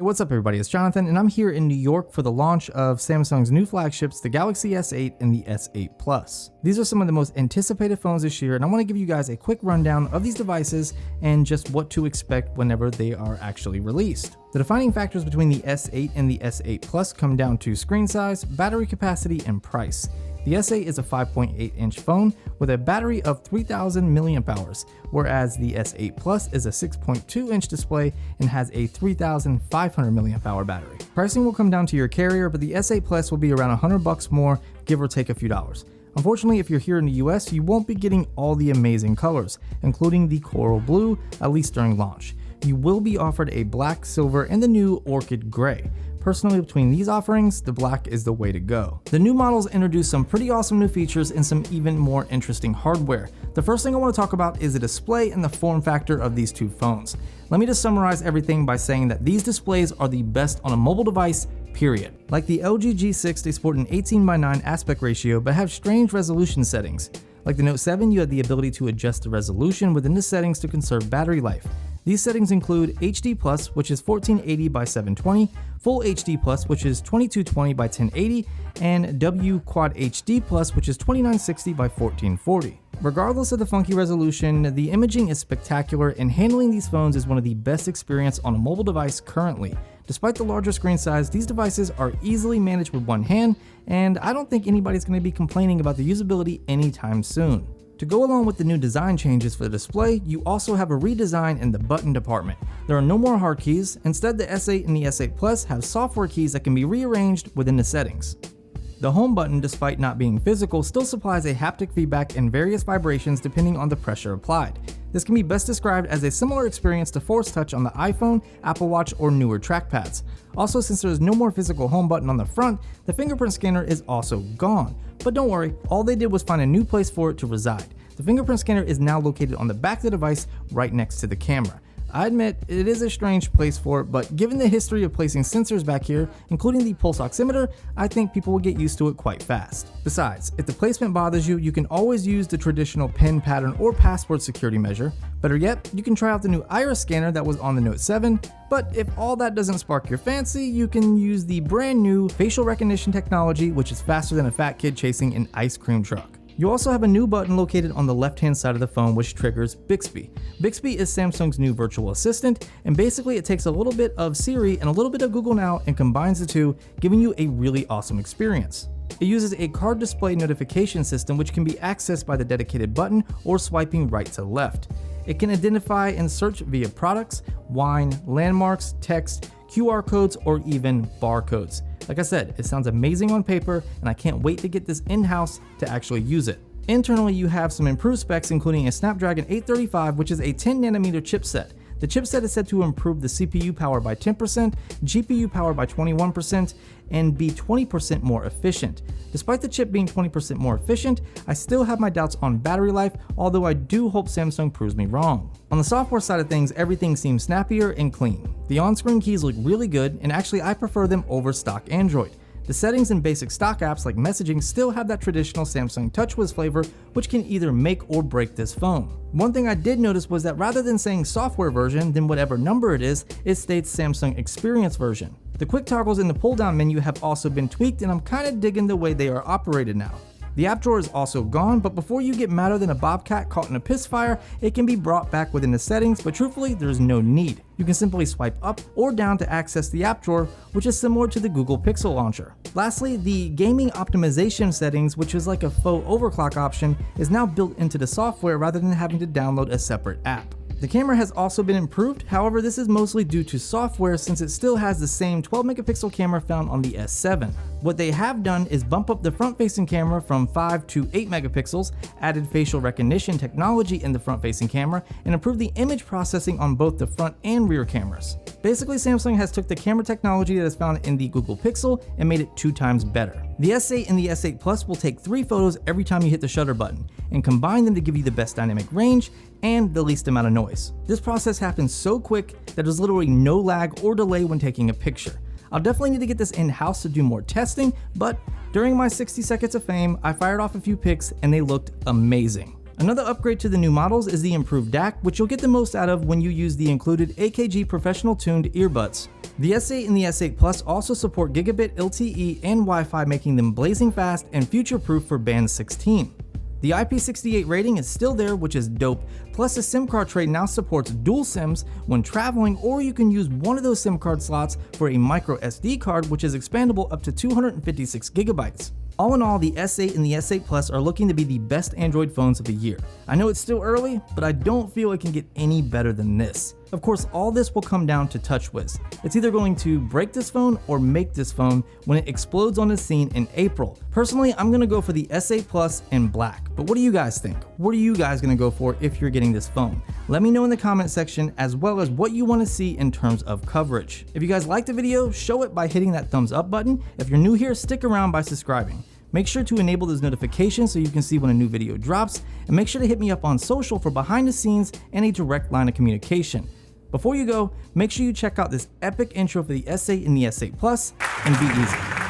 What's up everybody, it's Jonathan and I'm here in New York for the launch of Samsung's new flagships, the Galaxy S8 and the S8 Plus. These are some of the most anticipated phones this year and I want to give you guys a quick rundown of these devices and just what to expect whenever they are actually released. The defining factors between the S8 and the S8 Plus come down to screen size, battery capacity, and price. The S8 is a 5.8-inch phone with a battery of 3000 mAh, whereas the S8 Plus is a 6.2-inch display and has a 3500 mAh battery. Pricing will come down to your carrier, but the S8 Plus will be around $100 more, give or take a few dollars. Unfortunately, if you're here in the US, you won't be getting all the amazing colors, including the coral blue, at least during launch. You will be offered a black, silver, and the new orchid gray. Personally, between these offerings, the black is the way to go. The new models introduce some pretty awesome new features and some even more interesting hardware. The first thing I want to talk about is the display and the form factor of these two phones. Let me just summarize everything by saying that these displays are the best on a mobile device, period. Like the LG G6, they sport an 18:9 aspect ratio but have strange resolution settings. Like the Note 7, you have the ability to adjust the resolution within the settings to conserve battery life. These settings include HD+, which is 1480 by 720, Full HD+, which is 2220 by 1080, and W Quad HD+, which is 2960 by 1440. Regardless of the funky resolution, the imaging is spectacular and handling these phones is one of the best experience on a mobile device currently. Despite the larger screen size, these devices are easily managed with one hand, and I don't think anybody's going to be complaining about the usability anytime soon. To go along with the new design changes for the display, you also have a redesign in the button department. There are no more hard keys. Instead, the S8 and the S8 Plus have software keys that can be rearranged within the settings. The home button, despite not being physical, still supplies a haptic feedback and various vibrations depending on the pressure applied. This can be best described as a similar experience to Force Touch on the iPhone, Apple Watch, or newer trackpads. Also, since there is no more physical home button on the front, the fingerprint scanner is also gone. But don't worry, all they did was find a new place for it to reside. The fingerprint scanner is now located on the back of the device right next to the camera. I admit it is a strange place for it, but given the history of placing sensors back here, including the pulse oximeter, I think people will get used to it quite fast. Besides, if the placement bothers you, you can always use the traditional pin pattern or password security measure. Better yet, you can try out the new iris scanner that was on the Note 7, but if all that doesn't spark your fancy, you can use the brand new facial recognition technology, which is faster than a fat kid chasing an ice cream truck. You also have a new button located on the left-hand side of the phone which triggers Bixby. Bixby is Samsung's new virtual assistant, and basically it takes a little bit of Siri and a little bit of Google Now and combines the two, giving you a really awesome experience. It uses a card display notification system which can be accessed by the dedicated button or swiping right to left. It can identify and search via products, wine, landmarks, text, QR codes, or even barcodes. Like I said, it sounds amazing on paper, and I can't wait to get this in-house to actually use it. Internally, you have some improved specs, including a Snapdragon 835, which is a 10nm chipset. The chipset is said to improve the CPU power by 10%, GPU power by 21%, and be 20% more efficient. Despite the chip being 20% more efficient, I still have my doubts on battery life, although I do hope Samsung proves me wrong. On the software side of things, everything seems snappier and clean. The on-screen keys look really good, and actually I prefer them over stock Android. The settings and basic stock apps like messaging still have that traditional Samsung TouchWiz flavor, which can either make or break this phone. One thing I did notice was that rather than saying software version, then whatever number it states Samsung Experience version. The quick toggles in the pull-down menu have also been tweaked, and I'm kinda digging the way they are operated now. The app drawer is also gone, but before you get madder than a bobcat caught in a piss fire, it can be brought back within the settings, but truthfully, there's no need. You can simply swipe up or down to access the app drawer, which is similar to the Google Pixel launcher. Lastly, the gaming optimization settings, which is like a faux overclock option, is now built into the software rather than having to download a separate app. The camera has also been improved, however this is mostly due to software since it still has the same 12-megapixel camera found on the S7. What they have done is bump up the front-facing camera from 5 to 8 megapixels, added facial recognition technology in the front-facing camera, and improved the image processing on both the front and rear cameras. Basically, Samsung has took the camera technology that is found in the Google Pixel and made it 2 times better. The S8 and the S8 Plus will take 3 photos every time you hit the shutter button, and combine them to give you the best dynamic range and the least amount of noise. This process happens so quick that there's literally no lag or delay when taking a picture. I'll definitely need to get this in-house to do more testing, but during my 60 seconds of fame, I fired off a few pics and they looked amazing. Another upgrade to the new models is the improved DAC, which you'll get the most out of when you use the included AKG professional tuned earbuds. The S8 and the S8 Plus also support Gigabit, LTE, and Wi-Fi, making them blazing fast and future-proof for Band 16. The IP68 rating is still there, which is dope, plus the SIM card tray now supports dual SIMs when traveling, or you can use one of those SIM card slots for a micro SD card, which is expandable up to 256 gigabytes. All in all, the S8 and the S8 Plus are looking to be the best Android phones of the year. I know it's still early, but I don't feel it can get any better than this. Of course, all this will come down to TouchWiz. It's either going to break this phone or make this phone when it explodes on the scene in April. Personally, I'm gonna go for the S8 Plus in black, but what do you guys think? What are you guys gonna go for if you're getting this phone? Let me know in the comment section, as well as what you wanna see in terms of coverage. If you guys liked the video, show it by hitting that thumbs up button. If you're new here, stick around by subscribing. Make sure to enable those notifications so you can see when a new video drops, and make sure to hit me up on social for behind the scenes and a direct line of communication. Before you go, make sure you check out this epic intro for the S8 and the S8 Plus, and be easy.